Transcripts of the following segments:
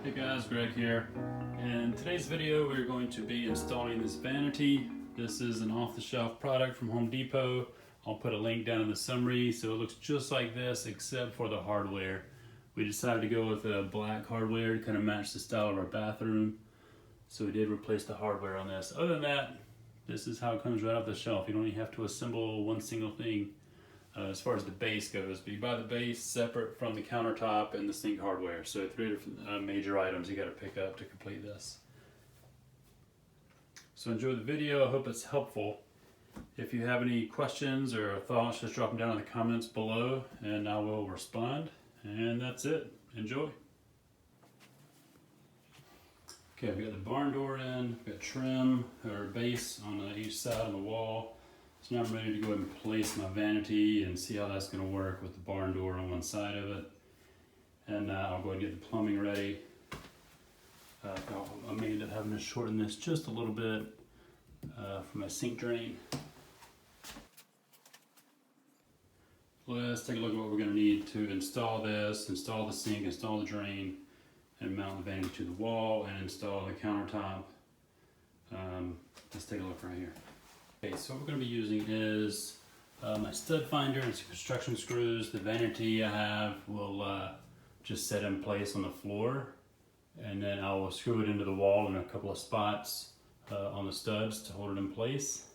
Hey guys, Greg here. In today's video we're going to be installing this vanity. This is an off-the-shelf product from Home Depot. I'll put a link down in the summary. So it looks just like this except for the hardware. We decided to go with a black hardware to kind of match the style of our bathroom. So we did replace the hardware on this. Other than that, this is how it comes right off the shelf. You don't even have to assemble one single thing. As far as the base goes, but you buy the base separate from the countertop and the sink hardware. So 3 different major items you got to pick up to complete this. So enjoy the video. I hope it's helpful. If you have any questions or thoughts, just drop them down in the comments below and I will respond. And that's it. Enjoy. Okay, I've got the barn door in, I've got trim or base on each side of the wall. So now I'm ready to go ahead and place my vanity and see how that's going to work with the barn door on one side of it. And I'll go ahead and get the plumbing ready. I may end up having to shorten this just a little bit for my sink drain. Let's take a look at what we're going to need to install this, install the sink, install the drain, and mount the vanity to the wall and install the countertop. Let's take a look right here. Okay, so what we're going to be using is my stud finder and some construction screws. The vanity I have will just set in place on the floor, and then I will screw it into the wall in a couple of spots on the studs to hold it in place.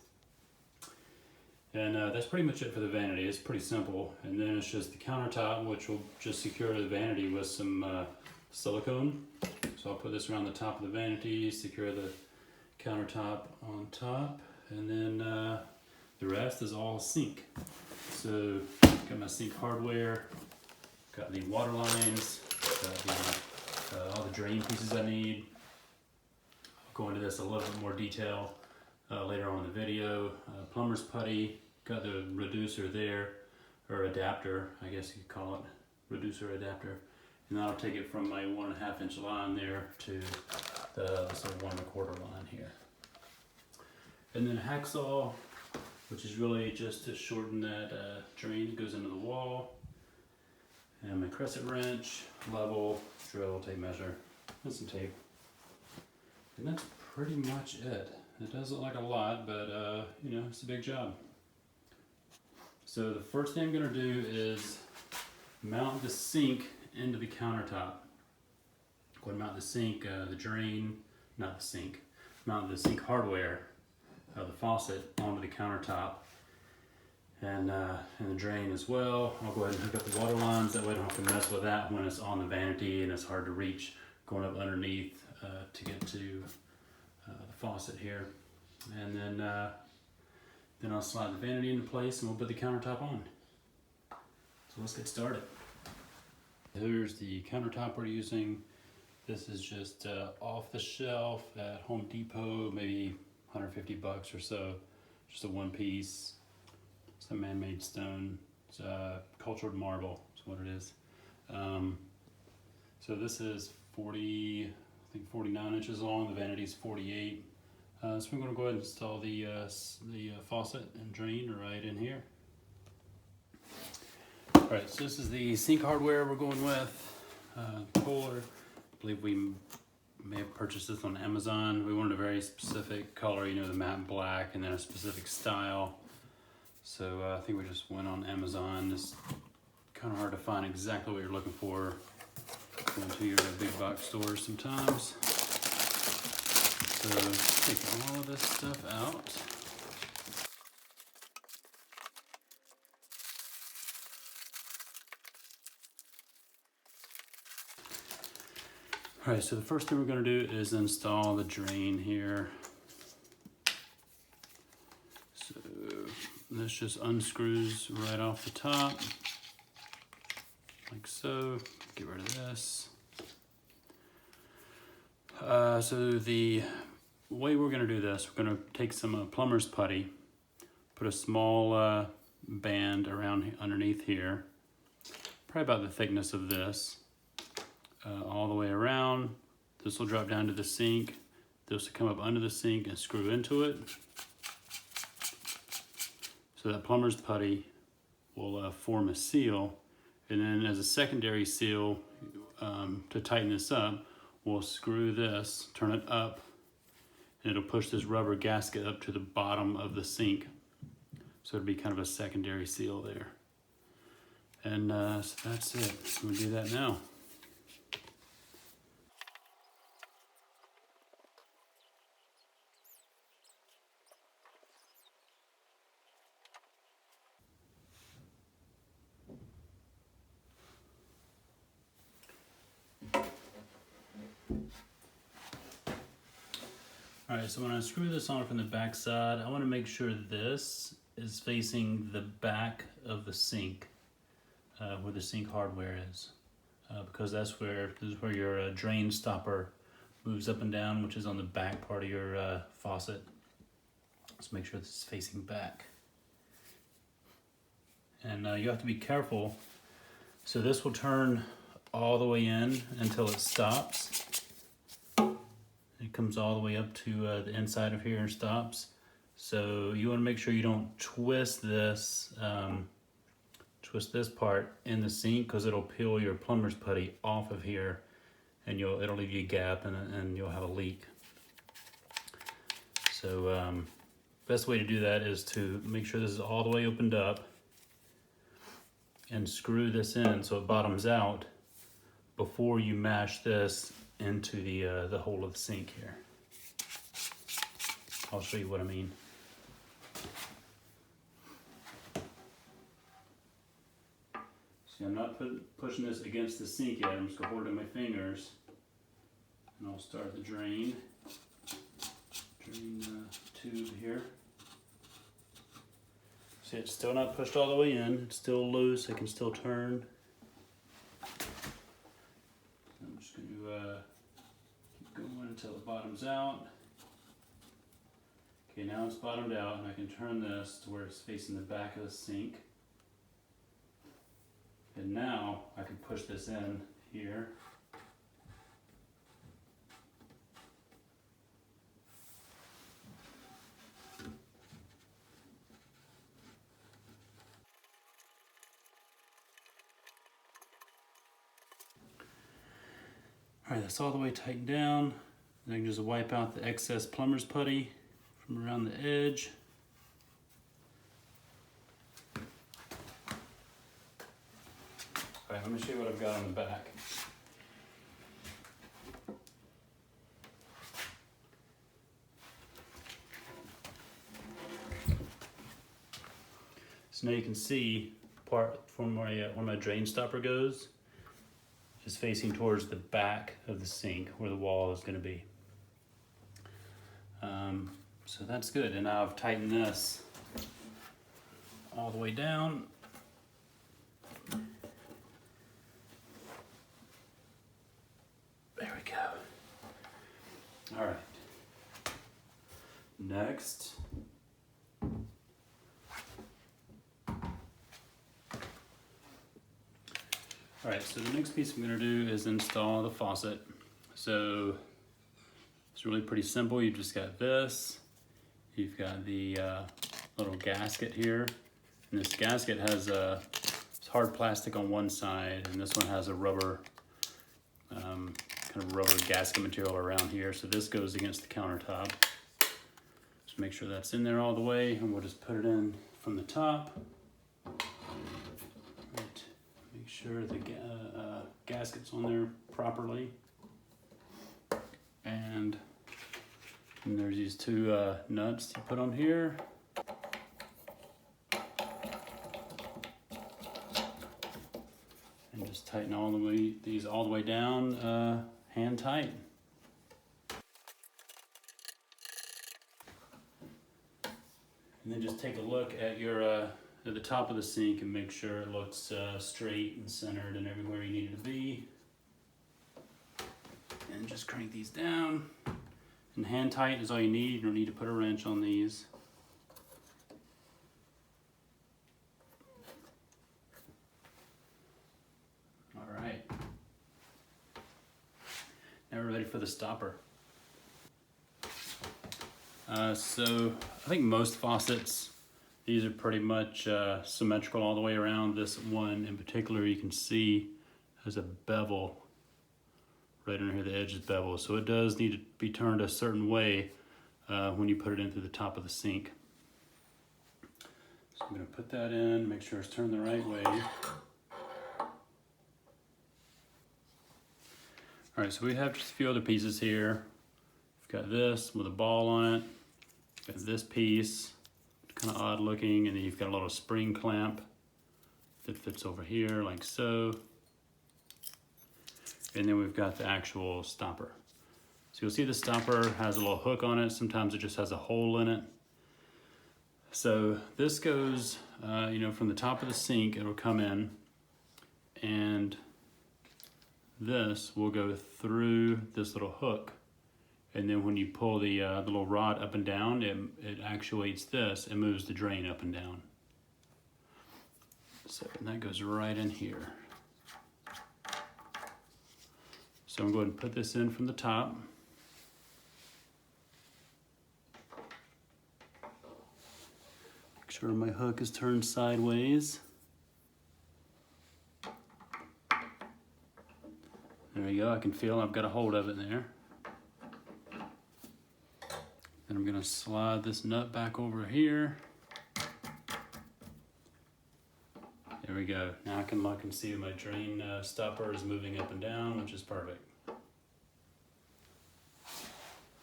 And that's pretty much it for the vanity. It's pretty simple. And then it's just the countertop, which will just secure the vanity with some silicone. So I'll put this around the top of the vanity, secure the countertop on top. And then the rest is all sink. So got my sink hardware, got the water lines, got all the drain pieces I need. I'll go into this a little bit more detail later on in the video. Plumber's putty, got the reducer there, or adapter, I guess you could call it, reducer adapter. And that'll take it from my 1.5 inch line there to the sort of 1 1/4 line here. And then a hacksaw, which is really just to shorten that drain that goes into the wall. And my crescent wrench, level, drill, tape measure, and some tape. And that's pretty much it. It does look like a lot, but you know, it's a big job. So the first thing I'm gonna do is mount the sink into the countertop. Go ahead and mount the sink, the drain, not the sink, mount the sink hardware, the faucet onto the countertop, and the drain as well. I'll go ahead and hook up the water lines, that way I don't have to mess with that when it's on the vanity and it's hard to reach going up underneath to get to the faucet here. And then I'll slide the vanity into place and we'll put the countertop on. So let's get started. Here's the countertop we're using. This is just off the shelf at Home Depot, maybe 150 bucks or so. Just a one piece. It's a man-made stone. It's cultured marble is what it is. So this is 49 inches long. The vanity's 48. So we're going to go ahead and install the faucet and drain right in here. Alright, so this is the sink hardware we're going with. Kohler. I believe we may have purchased this on Amazon. We wanted a very specific color, you know, the matte black, and then a specific style. So I think we just went on Amazon. It's kind of hard to find exactly what you're looking for going to your big box stores sometimes. So take all of this stuff out. Alright, so the first thing we're going to do is install the drain here. So this just unscrews right off the top, like so. Get rid of this. So the way we're going to do this, we're going to take some plumber's putty, put a small band around underneath here, probably about the thickness of this. All the way around. This will drop down to the sink. This will come up under the sink and screw into it. So that plumber's putty will form a seal, and then as a secondary seal to tighten this up, we'll screw this, turn it up, and it'll push this rubber gasket up to the bottom of the sink. So it'll be kind of a secondary seal there. And so that's it. We'll do that now. All right, so when I screw this on from the back side, I want to make sure this is facing the back of the sink, where the sink hardware is, because this is where your drain stopper moves up and down, which is on the back part of your faucet. So make sure this is facing back. And you have to be careful. So this will turn all the way in until it stops. It comes all the way up to the inside of here and stops. So you want to make sure you don't twist this part in the sink, because it'll peel your plumber's putty off of here, and it'll leave you a gap and you'll have a leak. So best way to do that is to make sure this is all the way opened up and screw this in so it bottoms out before you mash this into the hole of the sink here. I'll show you what I mean. See, I'm not pushing this against the sink yet. I'm just gonna hold it in my fingers, and I'll start the drain tube here. See, it's still not pushed all the way in. It's still loose. It can still turn. I'm just going to keep going until it bottoms out. Okay, now it's bottomed out, and I can turn this to where it's facing the back of the sink. And now I can push this in here. All right, that's all the way tightened down. Then I can just wipe out the excess plumber's putty from around the edge. All right, let me show you what I've got on the back. So now you can see part from where my drain stopper goes is facing towards the back of the sink where the wall is going to be. So that's good. And now I've tightened this all the way down. There we go. All right. Next. All right, so the next piece I'm gonna do is install the faucet. So it's really pretty simple. You've just got this. You've got the little gasket here. And this gasket has it's hard plastic on one side, and this one has a rubber, kind of rubber gasket material around here. So this goes against the countertop. Just make sure that's in there all the way, and we'll just put it in from the top. Make sure the gasket's on there properly. And there's these two nuts you put on here. And just tighten these all the way down, hand tight. And then just take a look at your at the top of the sink and make sure it looks straight and centered and everywhere you need it to be. And just crank these down. And hand tight is all you need. You don't need to put a wrench on these. All right. Now we're ready for the stopper. So I think most faucets, these are pretty much symmetrical all the way around. This one in particular, you can see has a bevel right under here, the edge is beveled. So it does need to be turned a certain way when you put it in through the top of the sink. So I'm gonna put that in, make sure it's turned the right way. All right, so we have just a few other pieces here. We've got this with a ball on it. We've got this piece, kind of odd looking, and then you've got a little spring clamp that fits over here like so. And then we've got the actual stopper. So you'll see the stopper has a little hook on it. Sometimes it just has a hole in it. So this goes, you know, from the top of the sink, it'll come in, and this will go through this little hook. And then when you pull the little rod up and down, it actuates this and moves the drain up and down. So and that goes right in here. So I'm going to put this in from the top. Make sure my hook is turned sideways. There we go, I can feel I've got a hold of it there. Then I'm gonna slide this nut back over here. There we go. Now I can look and see my drain stopper is moving up and down, which is perfect.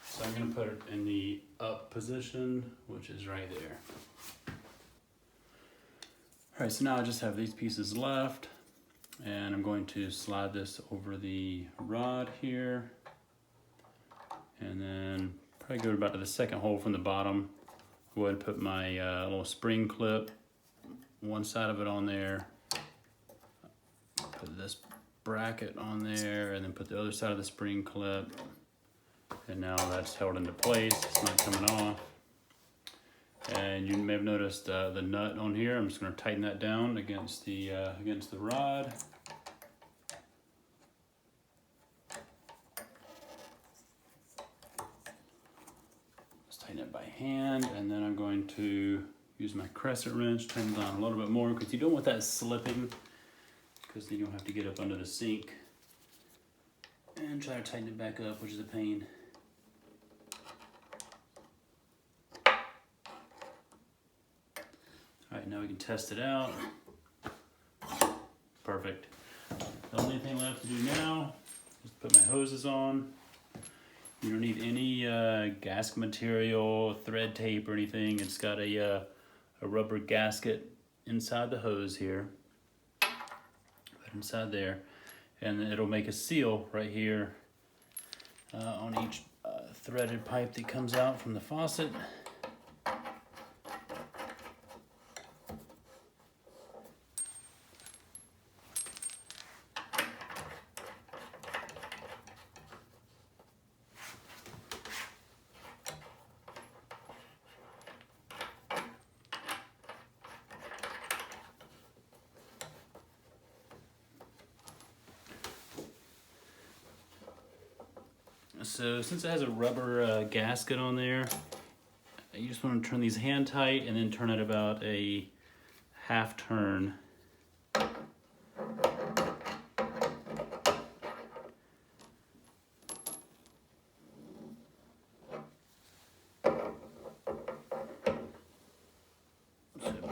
So I'm gonna put it in the up position, which is right there. All right, so now I just have these pieces left, and I'm going to slide this over the rod here, and then probably go about to the second hole from the bottom. Go ahead and put my little spring clip, one side of it on there, put this bracket on there, and then put the other side of the spring clip. And now that's held into place, it's not coming off. And you may have noticed the nut on here. I'm just gonna tighten that down against the rod. Just tighten it by hand, and then I'm going to use my crescent wrench, tighten it down a little bit more, because you don't want that slipping, because then you'll have to get up under the sink and try to tighten it back up, which is a pain. All right, now we can test it out. Perfect. The only thing left to do now is put my hoses on. You don't need any gasket material, thread tape or anything. It's got a rubber gasket inside the hose here. Put inside there. And then it'll make a seal right here on each threaded pipe that comes out from the faucet. So since it has a rubber gasket on there, you just want to turn these hand tight and then turn it about a half turn. So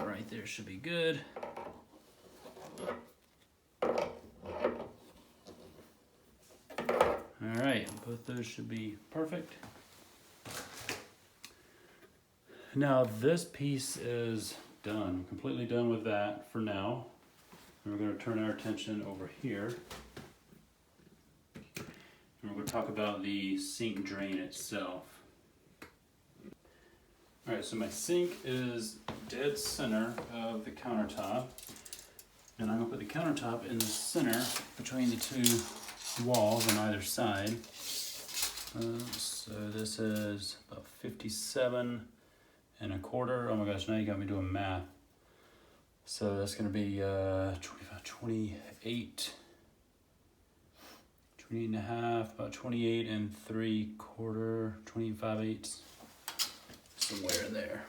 right there should be good. All right, both those should be perfect. Now this piece is done, completely done with that for now. And we're going to turn our attention over here. And we're going to talk about the sink drain itself. All right, so my sink is dead center of the countertop. And I'm going to put the countertop in the center between the two walls on either side. So this is about 57 and a quarter. Oh my gosh, now you got me doing math. So that's going to be 25, 28, 28 and a half, about 28 and 3/4, 25/8, somewhere in there.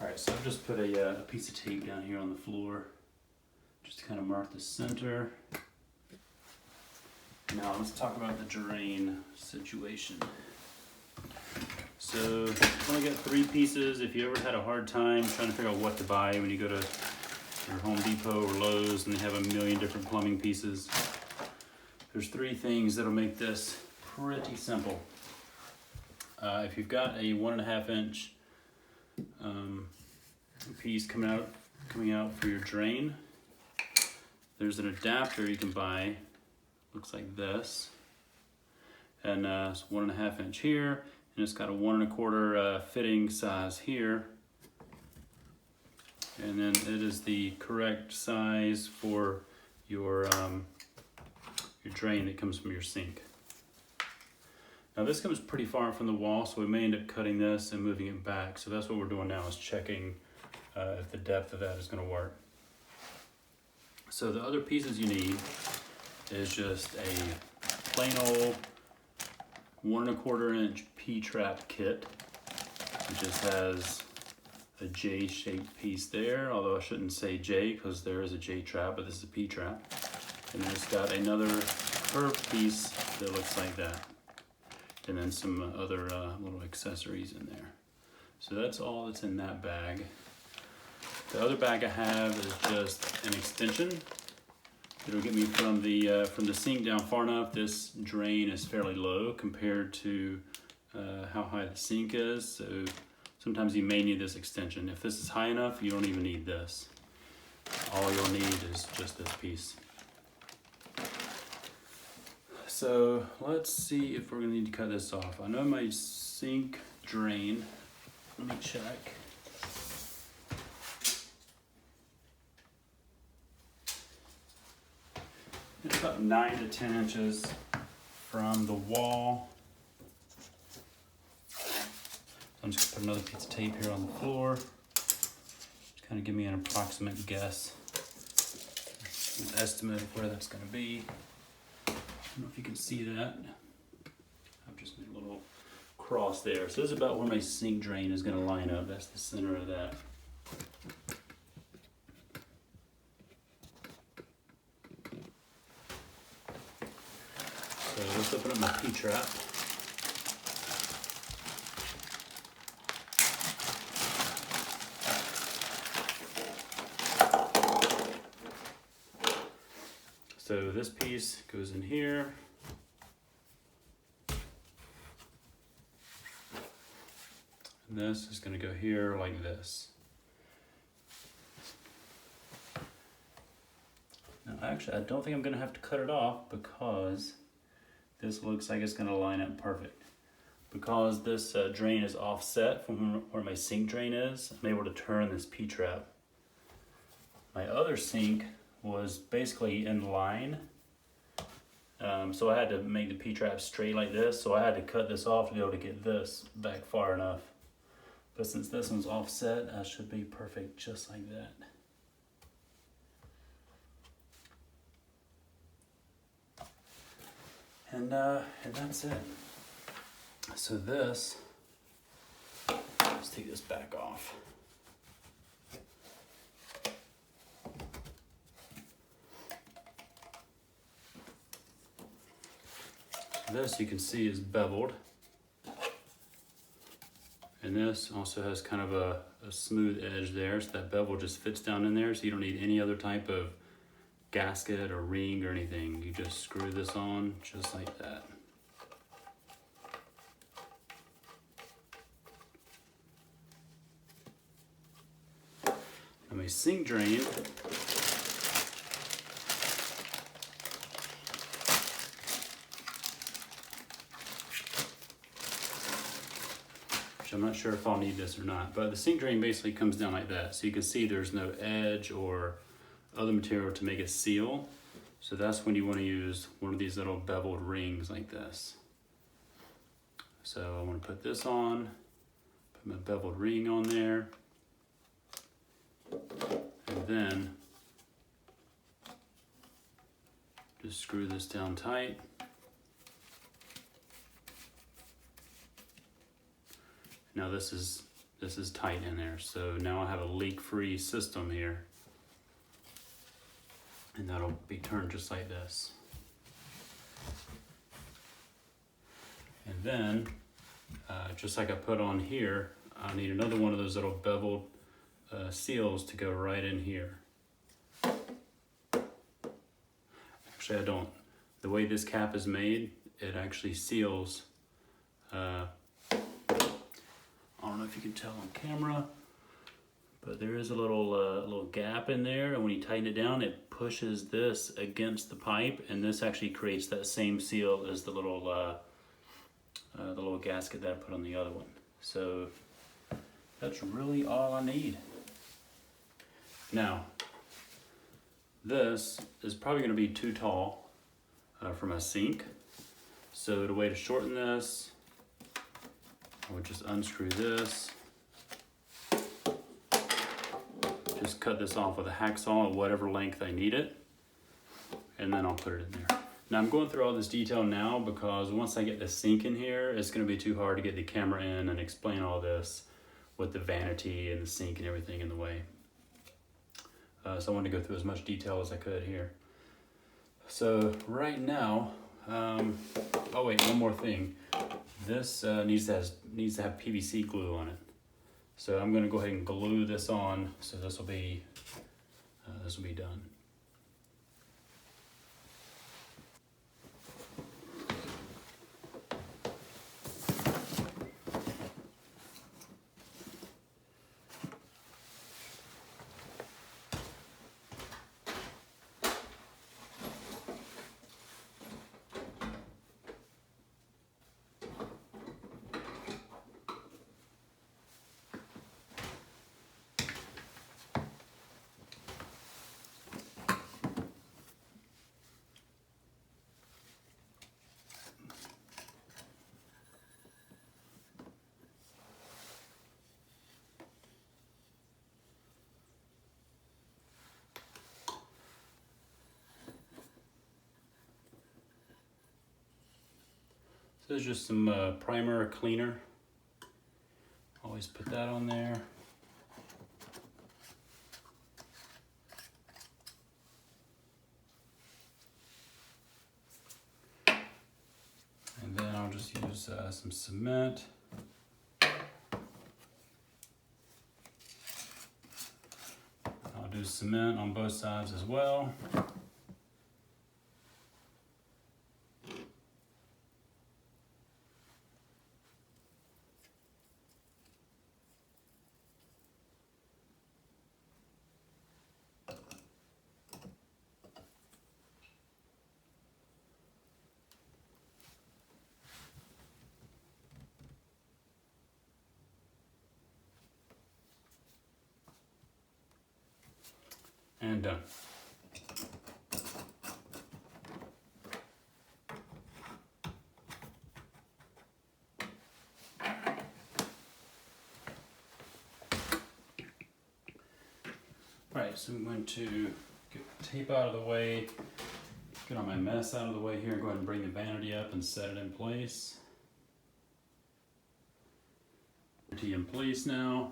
All Alright, so I've just put a piece of tape down here on the floor just to kind of mark the center. Now let's talk about the drain situation. So I've only got 3 pieces. If you ever had a hard time trying to figure out what to buy when you go to your Home Depot or Lowe's and they have a million different plumbing pieces, there's 3 things that'll make this pretty simple. If you've got a 1.5 inch piece coming out for your drain, there's an adapter you can buy. Looks like this, and it's 1.5 inch here, and it's got a 1 1/4 fitting size here, and then it is the correct size for your drain that comes from your sink. Now this comes pretty far from the wall, so we may end up cutting this and moving it back. So that's what we're doing now, is checking if the depth of that is going to work. So the other pieces you need is just a plain old 1 1/4 inch P-trap kit. It just has a J-shaped piece there, although I shouldn't say J because there is a J-trap, but this is a P-trap. And then it's got another curved piece that looks like that. And then some other little accessories in there. So that's all that's in that bag. The other bag I have is just an extension. It'll get me from the sink down far enough. This drain is fairly low compared to how high the sink is. So sometimes you may need this extension. If this is high enough, you don't even need this. All you'll need is just this piece. So let's see if we're gonna need to cut this off. I know my sink drain, let me check. It's about 9 to 10 inches from the wall. I'm just gonna put another piece of tape here on the floor. Just kind of give me an approximate guess, an estimate of where that's gonna be. I don't know if you can see that. I've just made a little cross there. So this is about where my sink drain is gonna line up. That's the center of that. So let's open up my P-trap. So this piece goes in here. And this is going to go here like this. Now actually, I don't think I'm going to have to cut it off because this looks like it's going to line up perfect. Because this drain is offset from where my sink drain is, I'm able to turn this P-trap. My other sink was basically in line, so I had to make the P-trap straight like this, so I had to cut this off to be able to get this back far enough. But since this one's offset, I should be perfect just like that. And that's it. So this, let's take this back off. This you can see is beveled, and this also has kind of a smooth edge there, so that bevel just fits down in there, so you don't need any other type of gasket or ring or anything. You just screw this on just like that. Now my sink drain, I'm not sure if I'll need this or not, but the sink drain basically comes down like that. So you can see there's no edge or other material to make it seal. So that's when you want to use one of these little beveled rings like this. So I want to put this on, put my beveled ring on there, and then just screw this down tight. Now this is this is tight in there. So now I have a leak-free system here. And that'll be turned just like this. And then, just like I put on here, I need another one of those little beveled seals to go right in here. Actually, I don't. The way this cap is made, it actually seals. I don't know if you can tell on camera, but there is a little gap in there, and when you tighten it down, it pushes this against the pipe, and this actually creates that same seal as the little gasket that I put on the other one. So that's really all I need. Now, this is probably going to be too tall for my sink. So the way to shorten this, I would just unscrew this. Just cut this off with a hacksaw at whatever length I need it. And then I'll put it in there. Now I'm going through all this detail now because once I get the sink in here, it's going to be too hard to get the camera in and explain all this with the vanity and the sink and everything in the way. So I wanted to go through as much detail as I could here. So right now, oh wait, one more thing. This needs to have PVC glue on it. So I'm going to go ahead and glue this on. So this will be done. So there's just some primer cleaner. Always put that on there. And then I'll just use some cement. I'll do cement on both sides as well. And done. Alright, so I'm going to get the tape out of the way, get all my mess out of the way here, and go ahead and bring the vanity up and set it in place. Vanity in place now.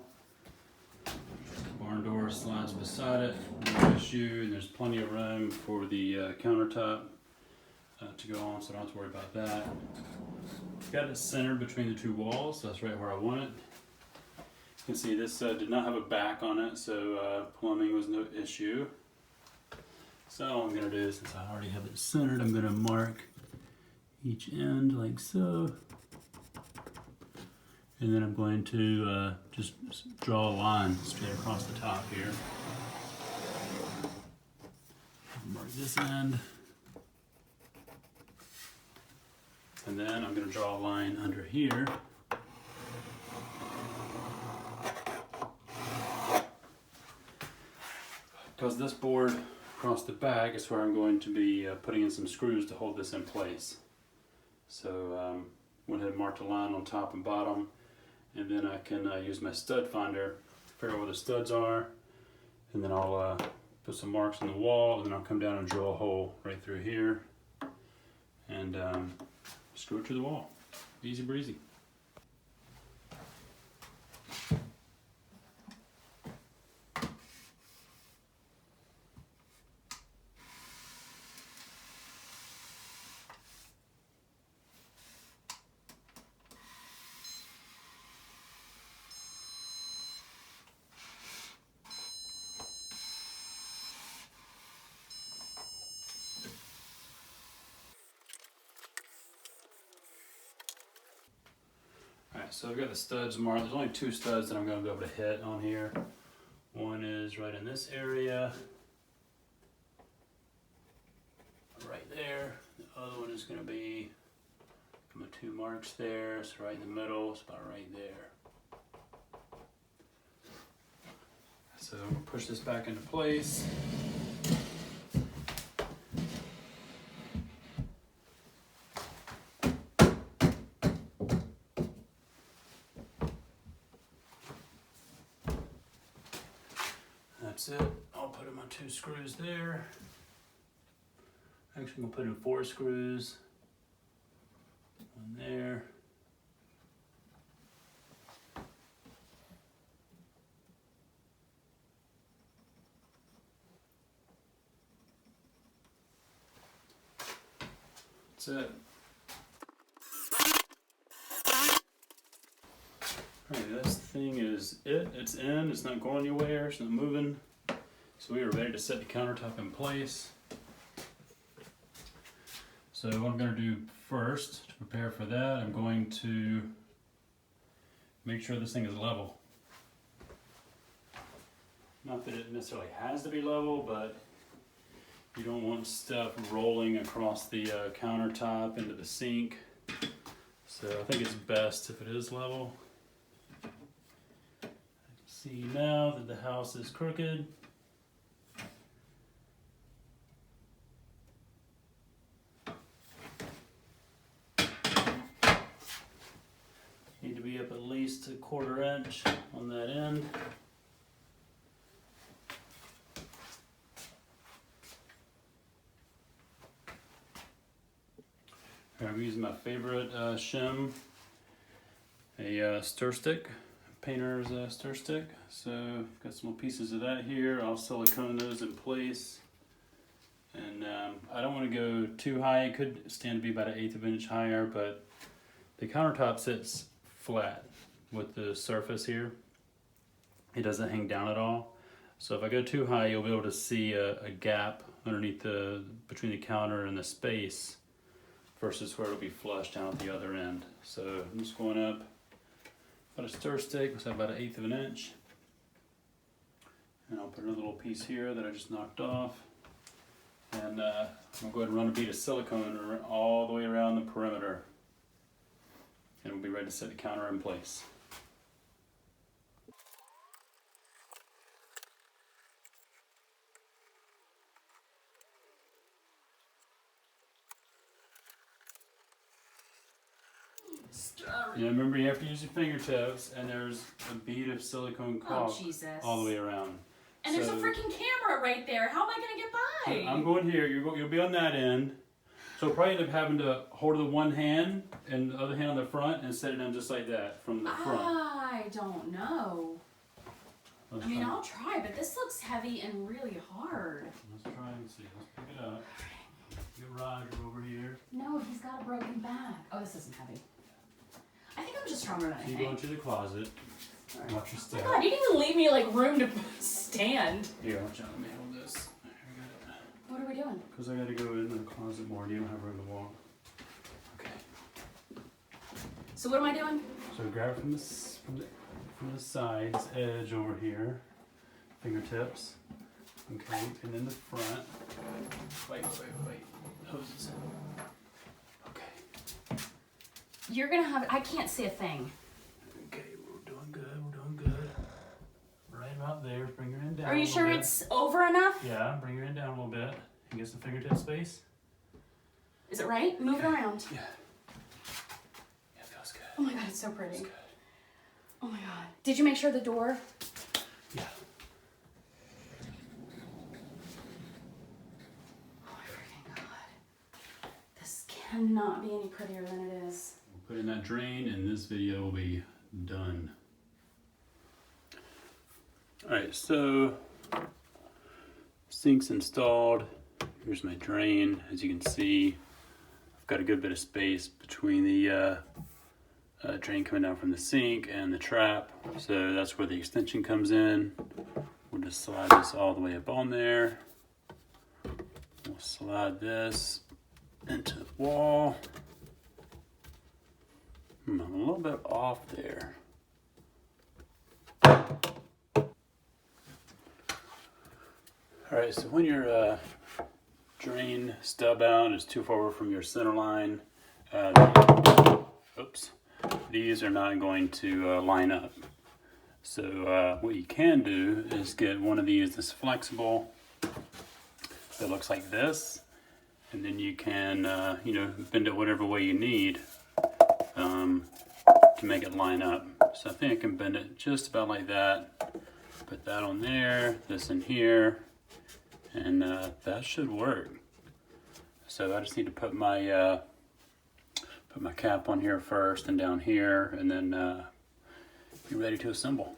Barn door slides beside it, no issue, and there's plenty of room for the countertop to go on, so I don't have to worry about that. Got it centered between the two walls, so that's right where I want it. You can see this did not have a back on it, so plumbing was no issue. So all I'm going to do, since I already have it centered, I'm going to mark each end like so. And then I'm going to just draw a line straight across the top here. Mark this end. And then I'm going to draw a line under here. Because this board across the back is where I'm going to be putting in some screws to hold this in place. So went ahead and marked a line on top and bottom. And then I can use my stud finder to figure out where the studs are. And then I'll put some marks on the wall, and then I'll come down and drill a hole right through here. And screw it to the wall. Easy breezy. So I've got the studs marked. There's only 2 studs that I'm going to be able to hit on here. One is right in this area, right there. The other one is going to be my 2 marks there. So right in the middle, it's about right there. So I'm going to push this back into place. That's it. I'll put in my 2 screws there. Actually, I'm gonna put in 4 screws. One there. That's it. Alright, this thing is it. It's in. It's not going anywhere. It's not moving. So we are ready to set the countertop in place. So what I'm going to do first to prepare for that, I'm going to make sure this thing is level. Not that it necessarily has to be level, but you don't want stuff rolling across the countertop into the sink. So I think it's best if it is level. See now that the house is crooked. Need to be up at least a 1/4 inch on that end. I'm using my favorite shim, a stir stick, painter's stir stick. So I've got some little pieces of that here. I'll silicone those in place. And I don't want to go too high. It could stand to be about 1/8 of an inch higher, but the countertop sits flat with the surface here. It doesn't hang down at all. So if I go too high, you'll be able to see a gap underneath between the counter and the space versus where it'll be flush down at the other end. So I'm just going up about a stir stick, so about 1/8 of an inch. And I'll put another little piece here that I just knocked off. And I'm gonna go ahead and run a bead of silicone all the way around the perimeter. And we'll be ready to set the counter in place. Yeah, remember you have to use your fingertips, and there's a bead of silicone caulk all the way around. And there's a freaking camera right there. How am I gonna get by? I'm going here. You'll be on that end. So we'll probably end up having to hold it with one hand and the other hand on the front and set it down just like that from the front. I don't know. I mean, I'll try, but this looks heavy and really hard. Let's try and see. Let's pick it up. Get Roger over here. No, he's got a broken back. Oh, this isn't heavy. I think I'm just stronger than I think. You go into the closet. Right. Watch your step. Oh my God, you didn't even leave me like room to stand. Here, watch out. Let me hold this. What are we doing? Because I got to go into the closet more. You don't have room to walk. Okay. So what am I doing? So grab from the sides edge over here, fingertips. Okay, and then the front. Wait. Hoses. Okay. You're gonna have. I can't see a thing. Okay, we're doing good. Right about there. Bring your end down. Are you sure it's over enough? Yeah, bring your end down a little bit. And get some fingertip space. Is it right? Move it around. Yeah. Yeah, feels good. Oh my God, it's so pretty. Feels good. Oh my God. Did you make sure the door? Yeah. Oh my freaking God. This cannot be any prettier than it is. We'll put in that drain and this video will be done. Alright, so sink's installed. Here's my drain. As you can see, I've got a good bit of space between the drain coming down from the sink and the trap. So that's where the extension comes in. We'll just slide this all the way up on there. We'll slide this into the wall. I'm a little bit off there. Alright, so when your drain stub out is too far from your center line, these are not going to line up. So what you can do is get one of these that's flexible, that looks like this, and then you can bend it whatever way you need to make it line up. So I think I can bend it just about like that. Put that on there, this in here, and that should work. So I just need to put my cap on here first and down here, and then be ready to assemble.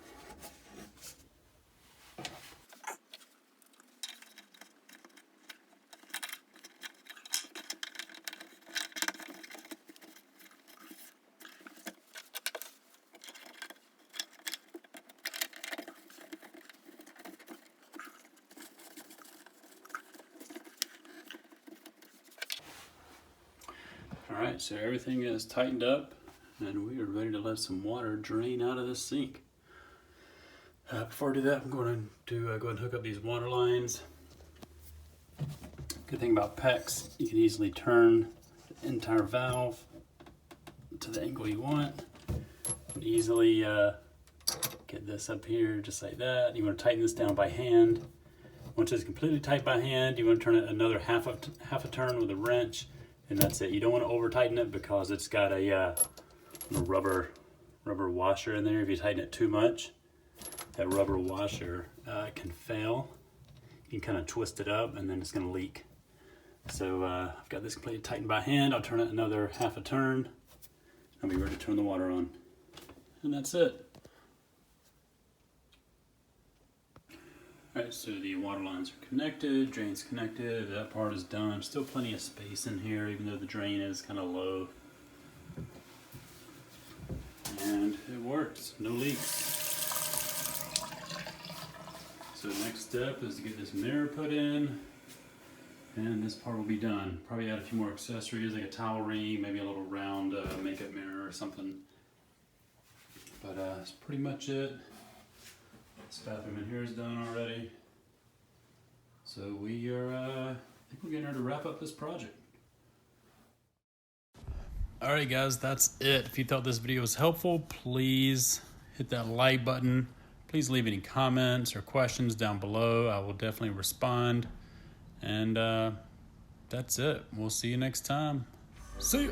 Alright, so everything is tightened up and we are ready to let some water drain out of the sink. Before I do that, I'm going to go ahead and hook up these water lines. Good thing about PEX, you can easily turn the entire valve to the angle you want. You can easily get this up here just like that. You want to tighten this down by hand. Once it's completely tight by hand, you want to turn it another half a turn with a wrench. And that's it. You don't want to over tighten it because it's got a rubber washer in there. If you tighten it too much, that rubber washer can fail. You can kind of twist it up and then it's going to leak. So I've got this completely tightened by hand. I'll turn it another half a turn. I'll be ready to turn the water on. And that's it. Alright, so the water lines are connected, drain's connected, that part is done. Still plenty of space in here, even though the drain is kind of low. And it works, no leaks. So the next step is to get this mirror put in, and this part will be done. Probably add a few more accessories, like a towel ring, maybe a little round makeup mirror or something. But that's pretty much it. This bathroom in here is done already. So we are, I think we're getting ready to wrap up this project. Alright guys, that's it. If you thought this video was helpful, please hit that like button. Please leave any comments or questions down below. I will definitely respond. And that's it. We'll see you next time. See ya!